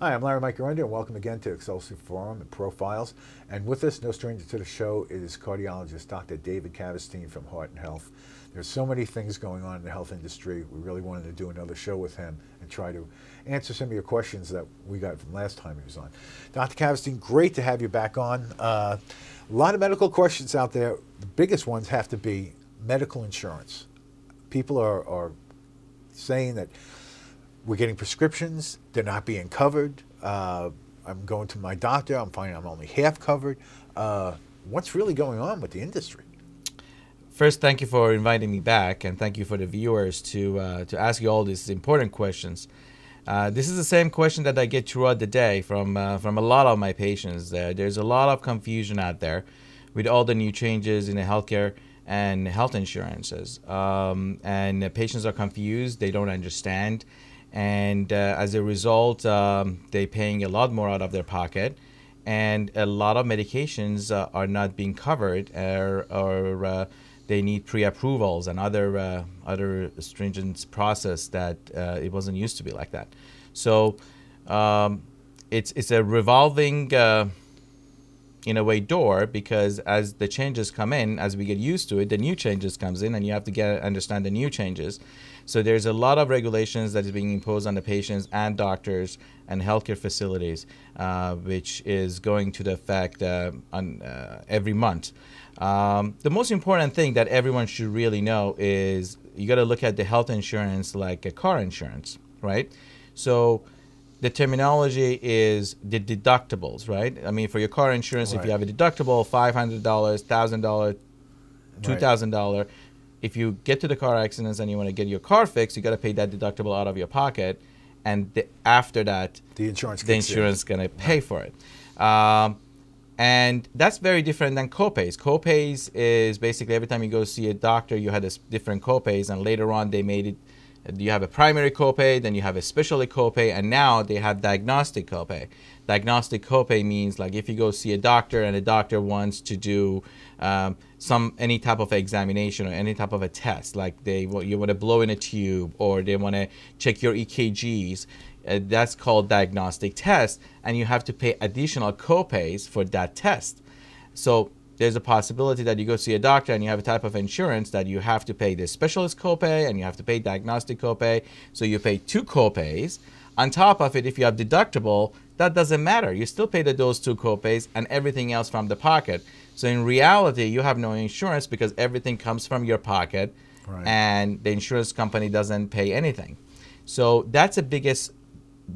Hi, I'm Larry Mike Aranda, and welcome again to Excelsior Forum and Profiles. And with us, no stranger to the show, is cardiologist Dr. David Kavesteen from Heart and Health. There's so many things going on in the health industry. We really wanted to do another show with him and try to answer some of your questions that we got from last time he was on. Dr. Kavesteen, great to have you back on. A lot of medical questions out there. The biggest ones have to be medical insurance. People are saying that we're getting prescriptions, they're not being covered. I'm going to my doctor, I'm finding I'm only half covered. What's really going on with the industry? First, thank you for inviting me back, and thank you for the viewers to ask you all these important questions. This is the same question that I get throughout the day from a lot of my patients. There's a lot of confusion out there with all the new changes in the healthcare and health insurances. And patients are confused, they don't understand. And as a result, they're paying a lot more out of their pocket, and a lot of medications are not being covered, or they need pre-approvals and other stringent process that it wasn't used to be like that. So it's a revolving, in a way, door, because as the changes come in, as we get used to it, the new changes comes in, and you have to understand the new changes. So there's a lot of regulations that is being imposed on the patients and doctors and healthcare facilities, which is going to the effect on every month. The most important thing that everyone should really know is you got to look at the health insurance like a car insurance, right? So the terminology is the deductibles, right? I mean, for your car insurance, right, if you have a deductible, $500, $1,000, $2,000, if you get to the car accidents and you want to get your car fixed, you got to pay that deductible out of your pocket, and after that, the insurance going to pay for it. And that's very different than copays. Copays is basically every time you go see a doctor, you had different copays, and later on they made it. You have a primary copay, then you have a specialty copay, and now they have diagnostic copay. Diagnostic copay means, like, if you go see a doctor and a doctor wants to do any type of examination or any type of a test, like you want to blow in a tube, or they want to check your EKGs, that's called diagnostic test, and you have to pay additional copays for that test. So there's a possibility that you go see a doctor and you have a type of insurance that you have to pay the specialist copay and you have to pay diagnostic copay. So you pay two copays. On top of it, if you have deductible, that doesn't matter. You still pay those two copays and everything else from the pocket. So in reality, you have no insurance because everything comes from your pocket, right, and the insurance company doesn't pay anything. So that's the biggest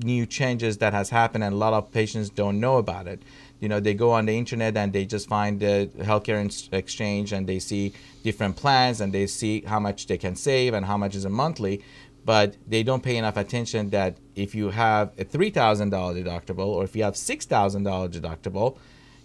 new changes that has happened, and a lot of patients don't know about it. You know, they go on the internet and they just find the healthcare exchange and they see different plans and they see how much they can save and how much is a monthly, but they don't pay enough attention that if you have a $3,000 deductible or if you have $6,000 deductible,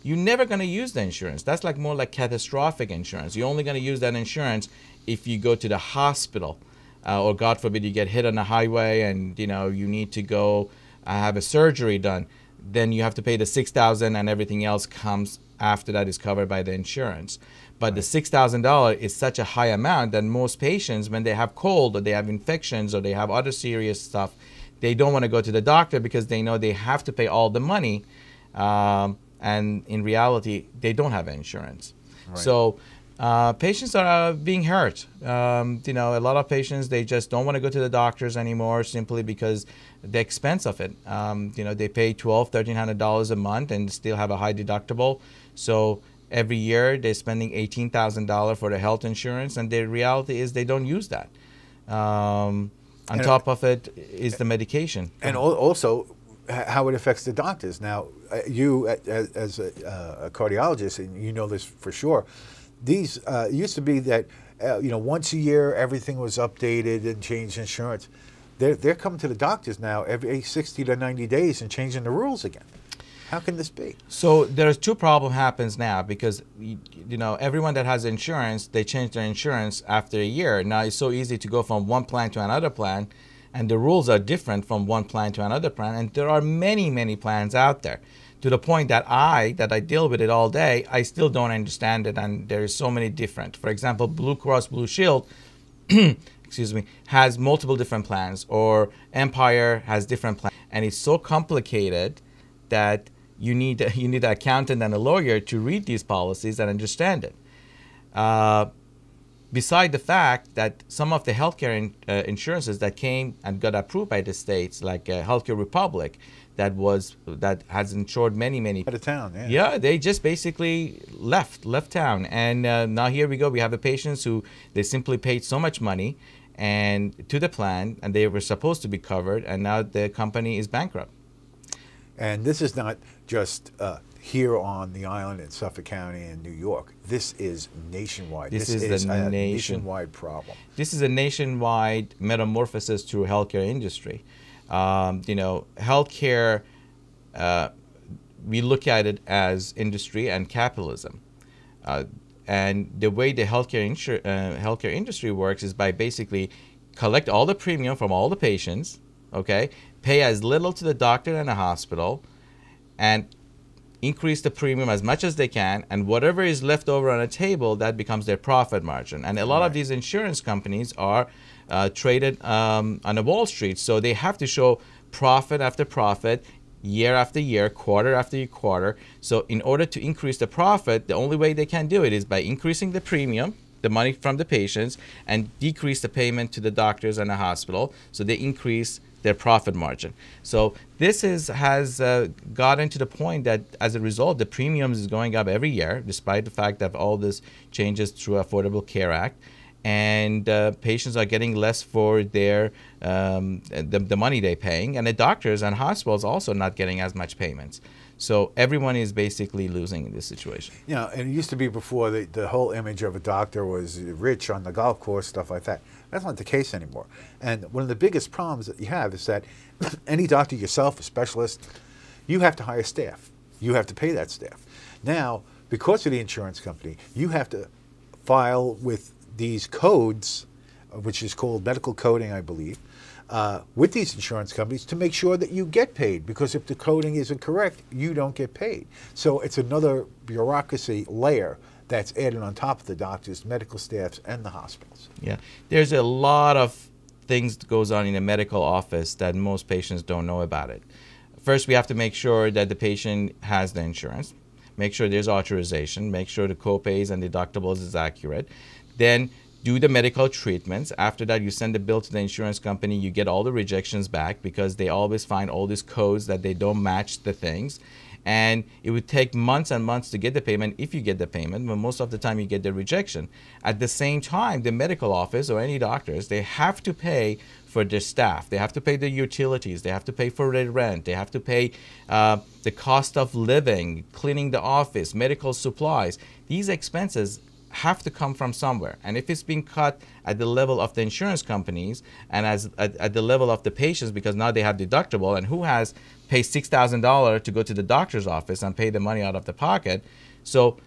you're never going to use the insurance. That's like more like catastrophic insurance. You're only going to use that insurance if you go to the hospital, or God forbid you get hit on the highway and you need to go have a surgery done. Then you have to pay the $6,000, and everything else comes after that is covered by the insurance. But right, the $6,000 is such a high amount that most patients, when they have cold or they have infections or they have other serious stuff, they don't want to go to the doctor because they know they have to pay all the money, and in reality they don't have insurance. Right. So patients are being hurt. A lot of patients, they just don't want to go to the doctors anymore simply because the expense of it. They pay $1,200, $1,300 a month and still have a high deductible. So every year they're spending $18,000 for the health insurance, and the reality is they don't use that. On top of it is the medication. And also how it affects the doctors. Now, you as a cardiologist, and you know this for sure, these used to be that once a year everything was updated and changed insurance. They're coming to the doctors now every 60 to 90 days and changing the rules again. How can this be? So there's two problems happens now because everyone that has insurance, they change their insurance after a year. Now it's so easy to go from one plan to another plan, and the rules are different from one plan to another plan, and there are many plans out there, to the point that I deal with it all day, I still don't understand it, and there's so many different. For example, Blue Cross Blue Shield excuse me, has multiple different plans, or Empire has different plans. and it's so complicated that you need an accountant and a lawyer to read these policies and understand it. Beside the fact that some of the healthcare insurances that came and got approved by the states, like Healthcare Republic, that has insured many out of town. Yeah. Yeah, they just basically left town, and now here we go. We have the patients who they simply paid so much money and to the plan, and they were supposed to be covered, and now the company is bankrupt. And this is not just here on the island in Suffolk County in New York. This is nationwide. This is a nationwide problem. This is a nationwide metamorphosis to healthcare industry. Healthcare, we look at it as industry and capitalism. And the way the healthcare industry works is by basically collect all the premium from all the patients, okay, pay as little to the doctor and the hospital, and increase the premium as much as they can, and whatever is left over on a table, that becomes their profit margin. And a lot of these insurance companies are traded on the Wall Street, so they have to show profit after profit, year after year, quarter after quarter. So in order to increase the profit, the only way they can do it is by increasing the premium, the money from the patients, and decrease the payment to the doctors and the hospital, so they increase their profit margin. So this has gotten to the point that as a result, the premiums is going up every year, despite the fact that all this changes through Affordable Care Act, and patients are getting less for their the money they're paying, and the doctors and hospitals also not getting as much payments. So everyone is basically losing in this situation. And it used to be before the whole image of a doctor was rich on the golf course, stuff like that. That's not the case anymore. And one of the biggest problems that you have is that any doctor, yourself, a specialist, you have to hire staff. You have to pay that staff. Now, because of the insurance company, you have to file with these codes, which is called medical coding, I believe, with these insurance companies to make sure that you get paid, because if the coding isn't correct, you don't get paid. So it's another bureaucracy layer that's added on top of the doctors, medical staffs, and the hospitals. Yeah, there's a lot of things that goes on in a medical office that most patients don't know about it. First, we have to make sure that the patient has the insurance, make sure there's authorization, make sure the copays and deductibles is accurate. Then do the medical treatments. After that, you send the bill to the insurance company. You get all the rejections back because they always find all these codes that they don't match the things. And it would take months and months to get the payment, if you get the payment, but most of the time you get the rejection. At the same time, the medical office or any doctors, they have to pay for their staff. They have to pay their utilities. They have to pay for their rent. They have to pay the cost of living, cleaning the office, medical supplies. These expenses have to come from somewhere, and if it's being cut at the level of the insurance companies and at the level of the patients, because now they have deductible, and who has paid $6,000 to go to the doctor's office and pay the money out of the pocket? So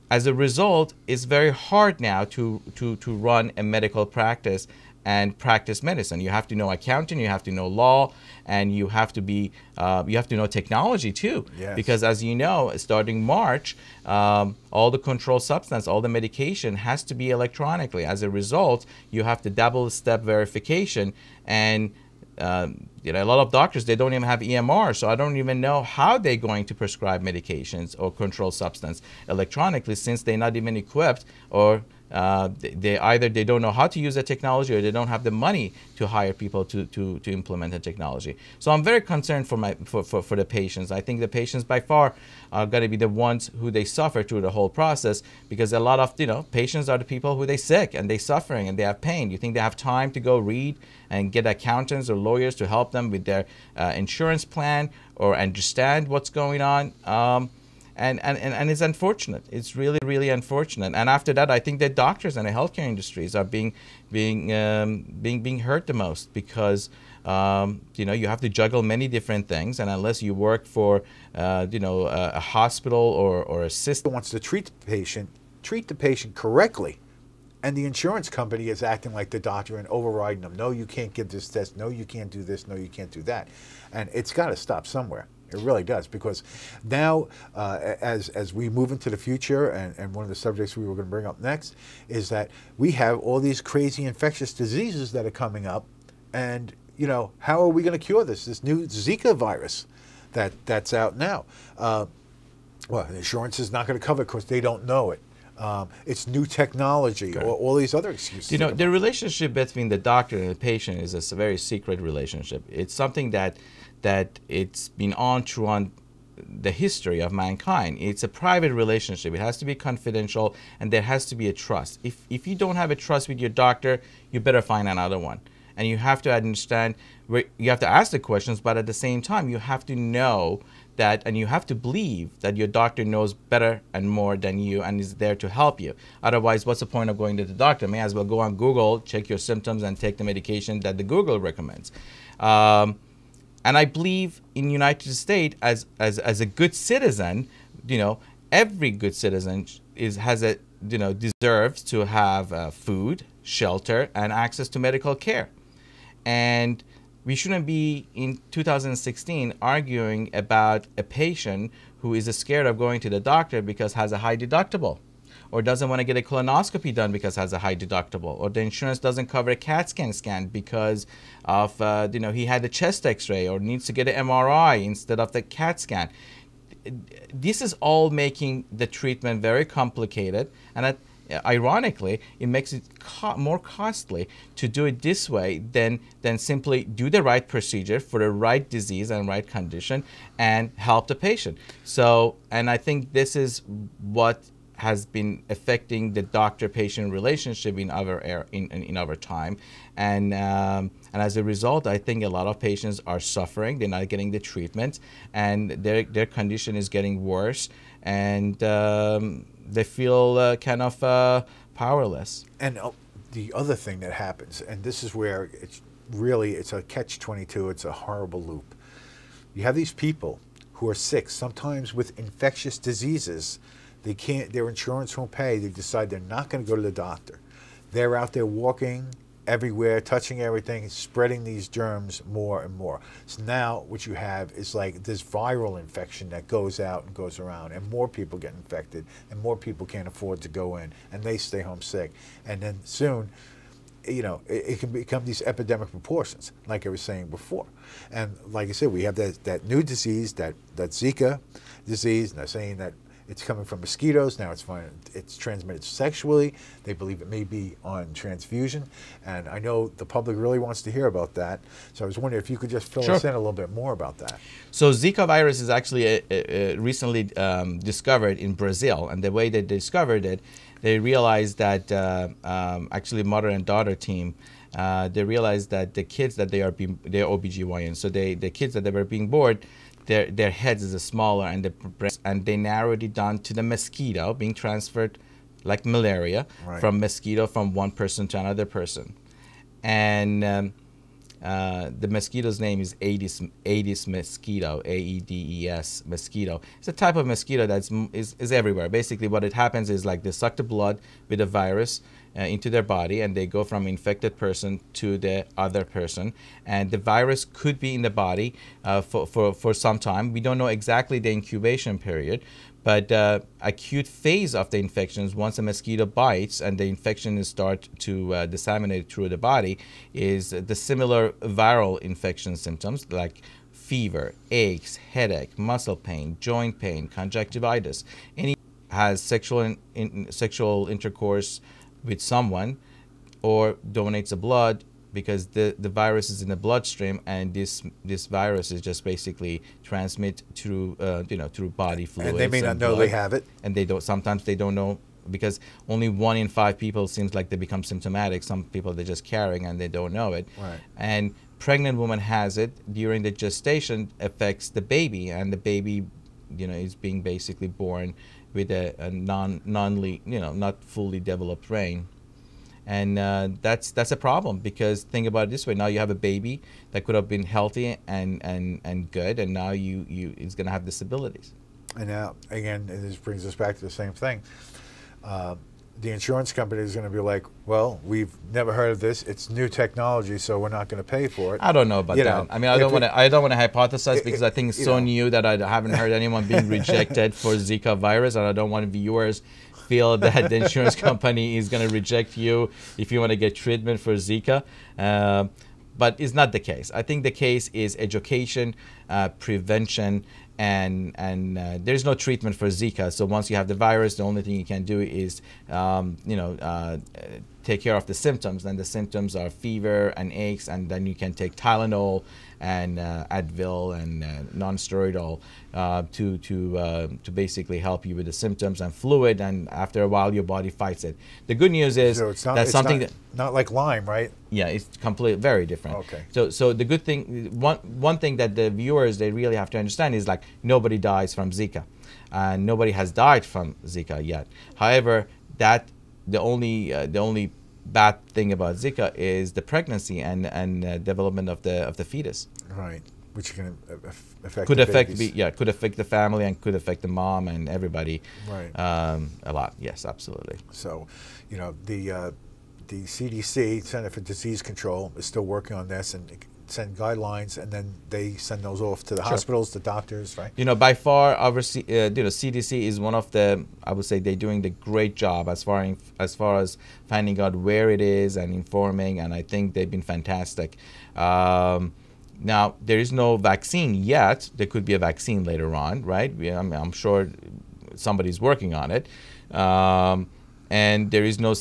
as a result, it's very hard now to run a medical practice and practice medicine. You have to know accounting, you have to know law, and you have to be you have to know technology too. Yes. Because as you know, starting March, all the controlled substance, all the medication has to be electronically. As a result, you have to double-step verification, and a lot of doctors, they don't even have EMR, so I don't even know how they're going to prescribe medications or controlled substance electronically, since they're not even equipped, or they either they don't know how to use the technology, or they don't have the money to hire people to implement the technology. So I'm very concerned for the patients. I think the patients by far are going to be the ones who they suffer through the whole process, because a lot of patients are the people who they sick and they suffering and they have pain. You think they have time to go read and get accountants or lawyers to help them with their insurance plan or understand what's going on? And it's unfortunate. It's really, really unfortunate. And after that, I think that doctors and the healthcare industries are being hurt the most, because you have to juggle many different things, and unless you work for a hospital or a system wants to treat the patient correctly, and the insurance company is acting like the doctor and overriding them. No, you can't give this test. No, you can't do this. No, you can't do that. And it's got to stop somewhere. It really does, because now as we move into the future, and one of the subjects we were going to bring up next is that we have all these crazy infectious diseases that are coming up, and you know, how are we going to cure this new Zika virus that's out now? Well, insurance is not going to cover it because they don't know it. It's new technology, or all these other excuses. You know, the relationship between the doctor and the patient is a very secret relationship. It's something that it's been on throughout the history of mankind. It's a private relationship. It has to be confidential, and there has to be a trust. If you don't have a trust with your doctor, you better find another one. And you have to understand, you have to ask the questions, but at the same time, you have to know that, and you have to believe that your doctor knows better and more than you and is there to help you. Otherwise, what's the point of going to the doctor? May as well go on Google, check your symptoms, and take the medication that the Google recommends. And I believe in the United States, as a good citizen, you know, every good citizen deserves to have food, shelter, and access to medical care. And we shouldn't be in 2016 arguing about a patient who is scared of going to the doctor because has a high deductible, or doesn't want to get a colonoscopy done because has a high deductible, or the insurance doesn't cover a CAT scan because of he had a chest X-ray, or needs to get an MRI instead of the CAT scan. This is all making the treatment very complicated, and ironically, it makes it more costly to do it this way than simply do the right procedure for the right disease and right condition and help the patient. So, and I think this is what has been affecting the doctor-patient relationship in our time, and as a result, I think a lot of patients are suffering. They're not getting the treatment, and their condition is getting worse, and they feel kind of powerless. And the other thing that happens, and this is where it's a catch-22. It's a horrible loop. You have these people who are sick, sometimes with infectious diseases. They can't, their insurance won't pay. They decide they're not going to go to the doctor. They're out there walking everywhere, touching everything, spreading these germs more and more. So now what you have is like this viral infection that goes out and goes around, and more people get infected, and more people can't afford to go in, and they stay home sick. And then soon, you know, it can become these epidemic proportions, like I was saying before. And like I said, we have that new disease, that Zika disease, and they're saying that it's coming from mosquitoes. Now it's transmitted sexually. They believe it may be on transfusion. And I know the public really wants to hear about that. So I was wondering if you could just fill us in a little bit more about that. So Zika virus is actually recently discovered in Brazil. And the way they discovered it, they realized that actually mother and daughter team, they realized that the kids that they're OBGYN. So the kids that they were being born, their heads is smaller, and they narrowed it down to the mosquito being transferred like malaria from mosquito from one person to another person. And the mosquito's name is Aedes mosquito, A-E-D-E-S mosquito. It's a type of mosquito that is everywhere. Basically what it happens is like they suck the blood with a virus into their body, and they go from infected person to the other person, and the virus could be in the body for some time. We don't know exactly the incubation period, but acute phase of the infections, once a mosquito bites and the infection starts to disseminate through the body, is the similar viral infection symptoms like fever, aches, headache, muscle pain, joint pain, conjunctivitis. Any has sexual intercourse with someone, or donates the blood, because the virus is in the bloodstream, and this virus is just basically transmit through through body fluids. And they may not know they have it. And they don't. Sometimes they don't know, because only 1 in 5 people seems like they become symptomatic. Some people they're just carrying and they don't know it. Right. And pregnant woman has it during the gestation, affects the baby, and the baby, is being basically born with a not fully developed brain. And that's a problem, because think about it this way: now you have a baby that could have been healthy and good, and now it's going to have disabilities. And now again, this brings us back to the same thing. The insurance company is going to be like, well, we've never heard of this. It's new technology, so we're not going to pay for it. I don't know about that. I mean, I don't want to hypothesize, because I think it's so new that I haven't heard anyone being rejected for Zika virus, and I don't want viewers feel that the insurance company is going to reject you if you want to get treatment for Zika. but it's not the case. I think the case is education, prevention, and there's no treatment for Zika. So once you have the virus, the only thing you can do is take care of the symptoms, and the symptoms are fever and aches, and then you can take Tylenol and Advil and non-steroidal to basically help you with the symptoms and fluid, and after a while your body fights it. The good news is So it's not, that's it's something not, that, not like Lyme, right? yeah, it's completely very different. Okay. So the good thing, one thing that the viewers, they really have to understand is, like, nobody dies from Zika, and nobody has died from Zika yet. However, that the only bad thing about Zika is the pregnancy and development of the fetus. Right. Which can affect Could the affect babies. could affect the family and could affect the mom and everybody. Right. A lot. Yes, absolutely. So, you know, the CDC, Center for Disease Control, is still working on this and send guidelines, and then they send those off to the hospitals, the doctors, right? You know, by far, our CDC is one of the, I would say, they're doing the great job as far as finding out where it is and informing, and I think they've been fantastic. Now, there is no vaccine yet. There could be a vaccine later on, right? I'm sure somebody's working on it, and there is no.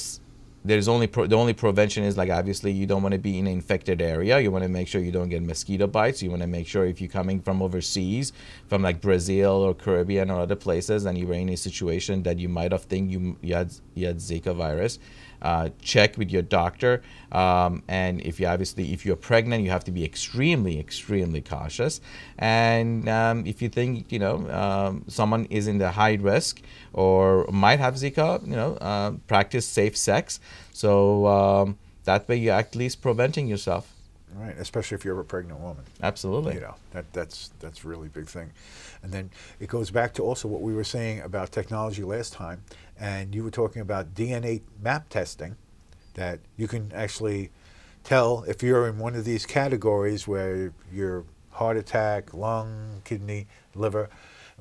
There's only the only prevention is, like, obviously you don't want to be in an infected area. You want to make sure you don't get mosquito bites. You want to make sure if you're coming from overseas, from like Brazil or Caribbean or other places, and you were in a situation that you might have think you had Zika virus, check with your doctor. And if you're pregnant, you have to be extremely cautious. And if you think someone is in the high risk or might have Zika, practice safe sex. So that way you're at least preventing yourself. Right, especially if you're a pregnant woman. Absolutely. You know, that's a really big thing. And then it goes back to also what we were saying about technology last time, and you were talking about DNA map testing, that you can actually tell if you're in one of these categories where your heart attack, lung, kidney, liver,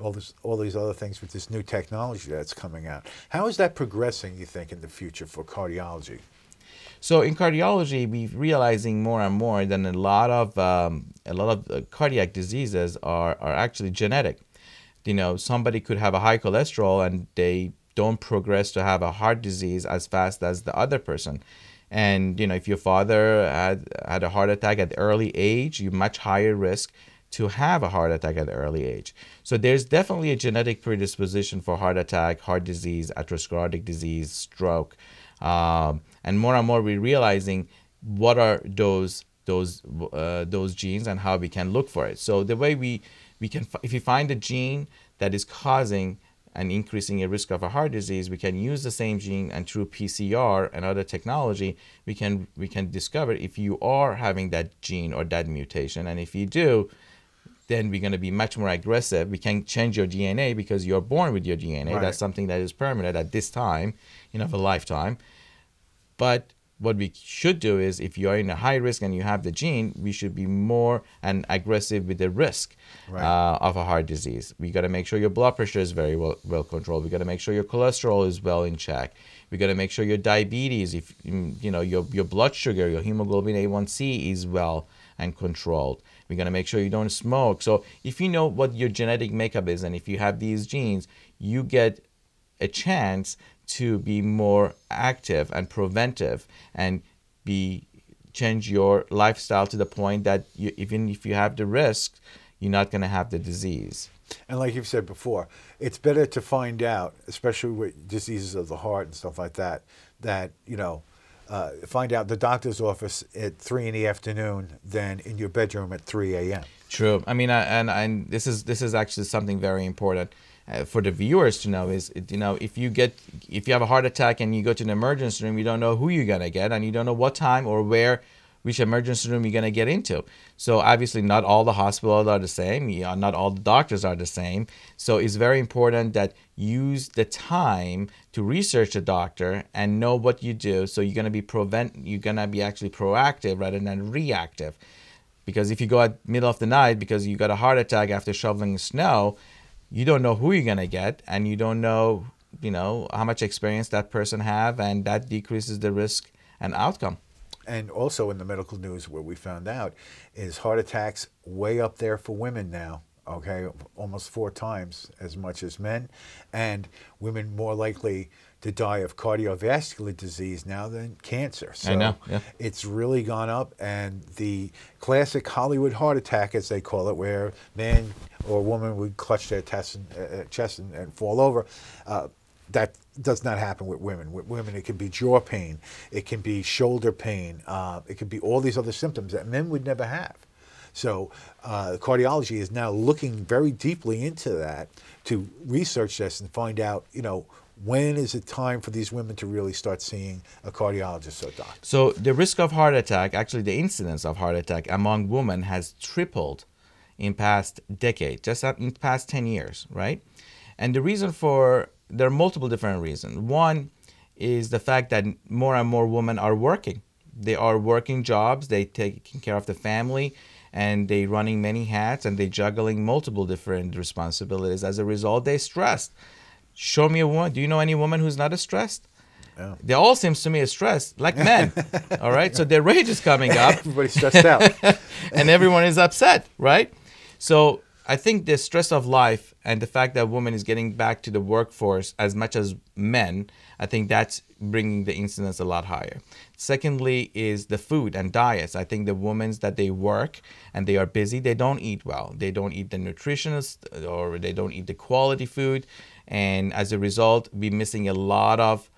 all these other things with this new technology that's coming out. How is that progressing, you think, in the future for cardiology? So in cardiology, we're realizing more and more that a lot of cardiac diseases are actually genetic. Somebody could have a high cholesterol and they don't progress to have a heart disease as fast as the other person. And if your father had a heart attack at the early age, you're much higher risk to have a heart attack at the early age. So there's definitely a genetic predisposition for heart attack, heart disease, atherosclerotic disease, stroke. And more we're realizing what are those genes and how we can look for it. So the way we can, if you find a gene that is causing and increasing a risk of a heart disease, we can use the same gene, and through PCR and other technology, we can discover if you are having that gene or that mutation. And if you do, then we're going to be much more aggressive. We can change your DNA because you're born with your DNA. Right. That's something that is permanent at this time, of a lifetime. But what we should do is, if you are in a high risk and you have the gene, we should be more and aggressive with the risk of a heart disease. We got to make sure your blood pressure is very well controlled. We got to make sure your cholesterol is well in check. We got to make sure your diabetes, if your blood sugar, your hemoglobin A1C is well and controlled. We got to make sure you don't smoke. So if you know what your genetic makeup is, and if you have these genes, you get a chance to be more active and preventive and change your lifestyle to the point that even if you have the risk, you're not going to have the disease. And like you've said before, it's better to find out, especially with diseases of the heart and stuff like that, find out the doctor's office at 3 p.m. than in your bedroom at 3 a.m. True. I mean, and this is actually something very important for the viewers to know is, if you have a heart attack and you go to an emergency room, you don't know who you're going to get, and you don't know what time or which emergency room you're going to get into. So obviously not all the hospitals are the same. Not all the doctors are the same. So it's very important that you use the time to research the doctor and know what you do. So you're going to be actually proactive rather than reactive. Because if you go at middle of the night because you got a heart attack after shoveling snow, you don't know who you're going to get, and you don't know, how much experience that person have, and that decreases the risk and outcome. And also in the medical news, what we found out is heart attacks way up there for women now. Okay, almost 4 times as much as men, and women more likely to die of cardiovascular disease now than cancer. So I know, yeah. it's really gone up, and the classic Hollywood heart attack, as they call it, where man or woman would clutch their chest and fall over, that does not happen with women. With women, it can be jaw pain, it can be shoulder pain, it can be all these other symptoms that men would never have. So cardiology is now looking very deeply into that to research this and find out, when is it time for these women to really start seeing a cardiologist, so doc? So the risk of heart attack, actually the incidence of heart attack among women has tripled in past decade, just in past 10 years, right? And the reason there are multiple different reasons. One is the fact that more and more women are working. They are working jobs, they taking care of the family, and they running many hats, and they juggling multiple different responsibilities. As a result, they stressed. Show me a woman. Do you know any woman who's not stressed? Yeah. They all seems to me stressed, like men. All right, so their rage is coming up. Everybody's stressed out, and everyone is upset, right? So I think the stress of life and the fact that women is getting back to the workforce as much as men, I think that's bringing the incidence a lot higher. Secondly is the food and diets. I think the women that they work and they are busy, they don't eat well. They don't eat the nutritionist, or they don't eat the quality food. And as a result, we're missing a lot of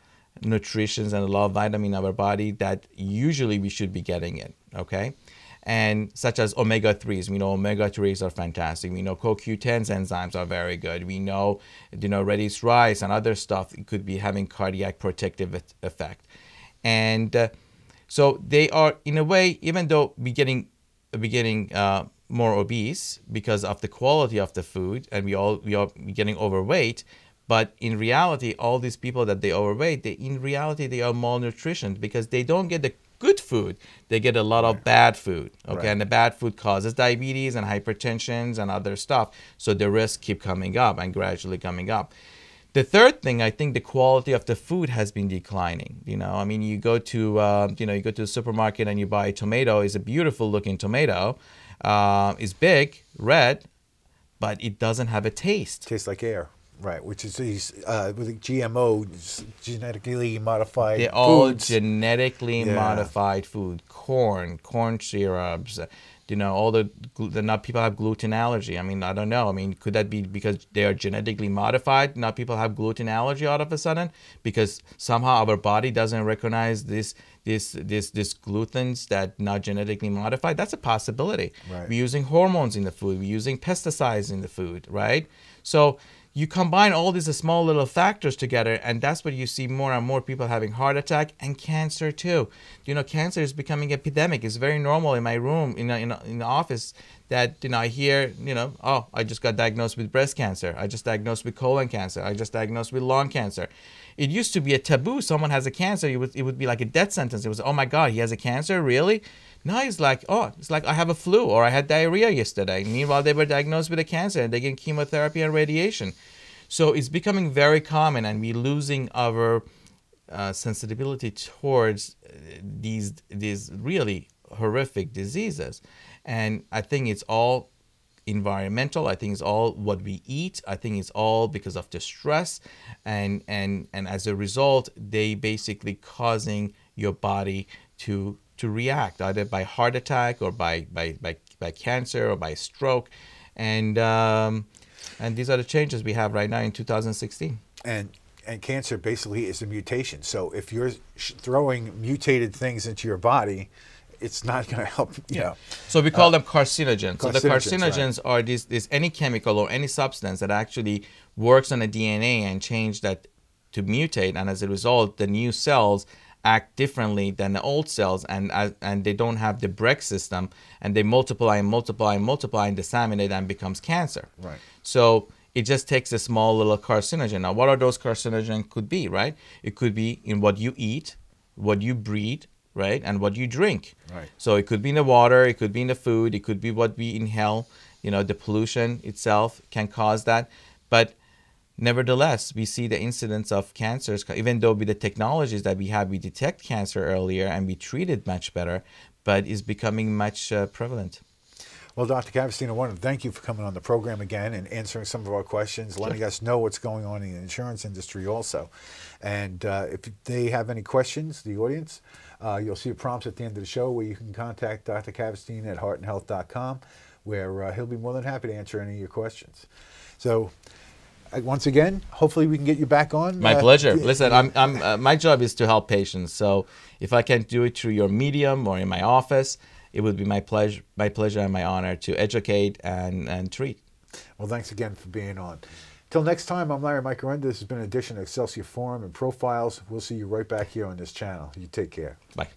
nutrition and a lot of vitamin in our body that usually we should be getting it, okay? And such as omega-3s. We know omega-3s are fantastic. We know CoQ10's enzymes are very good. We know, Redis rice and other stuff could be having cardiac protective effect. And so they are, in a way, even though we're getting more obese because of the quality of the food, and we are getting overweight, but in reality, all these people that they overweight, in reality they are malnutritioned because they don't get the good food. They get a lot of bad food, okay? Right. And the bad food causes diabetes and hypertension and other stuff. So the risks keep coming up and gradually coming up. The third thing, I think the quality of the food has been declining. You go to you go to the supermarket and you buy a tomato. It's a beautiful looking tomato. It's big, red, but it doesn't have a taste. Tastes like air. Right, which is these with GMO, genetically modified They're all foods. genetically modified food, corn syrups, all now people have gluten allergy. I don't know. Could that be because they are genetically modified? Now people have gluten allergy all of a sudden because somehow our body doesn't recognize this glutens that not genetically modified. That's a possibility. Right. We're using hormones in the food. We're using pesticides in the food, right? So you combine all these small little factors together, and that's what you see more and more people having heart attack and cancer too. Cancer is becoming epidemic. It's very normal in my room, in the office, that I hear, oh, I just got diagnosed with breast cancer. I just diagnosed with colon cancer. I just diagnosed with lung cancer. It used to be a taboo. Someone has a cancer, it would be like a death sentence. It was, oh my God, he has a cancer, really? Now it's like I have a flu or I had diarrhea yesterday. Meanwhile, they were diagnosed with a cancer and they get chemotherapy and radiation. So it's becoming very common, and we're losing our sensitivity towards these really horrific diseases. And I think it's all environmental. I think it's all what we eat. I think it's all because of the stress, and as a result, they basically causing your body to react either by heart attack or by cancer or by stroke, and these are the changes we have right now in 2016. And cancer basically is a mutation. So if you're throwing mutated things into your body, it's not going to help. So we call them carcinogens. So the carcinogens right. are this any chemical or any substance that actually works on the DNA and change that to mutate, and as a result, the new cells act differently than the old cells, and they don't have the Brex system, and they multiply and disseminate and becomes cancer. Right. So it just takes a small little carcinogen. Now, what are those carcinogens could be, right? It could be in what you eat, what you breathe, right, and what you drink. Right. So it could be in the water, it could be in the food, it could be what we inhale. The pollution itself can cause that. But Nevertheless, we see the incidence of cancers, even though with the technologies that we have, we detect cancer earlier and we treat it much better, but is becoming much prevalent. Well, Dr. Kavesteen, I want to thank you for coming on the program again and answering some of our questions, letting us know what's going on in the insurance industry also. And if they have any questions, the audience, you'll see prompts at the end of the show where you can contact Dr. Kavesteen at heartandhealth.com, where he'll be more than happy to answer any of your questions. So, once again, hopefully we can get you back on. My pleasure. Listen, my job is to help patients. So if I can do it through your medium or in my office, it would be my pleasure and my honor to educate and treat. Well, thanks again for being on. Till next time, I'm Larry Micarenda. This has been an edition of Excelsior Forum and Profiles. We'll see you right back here on this channel. You take care. Bye.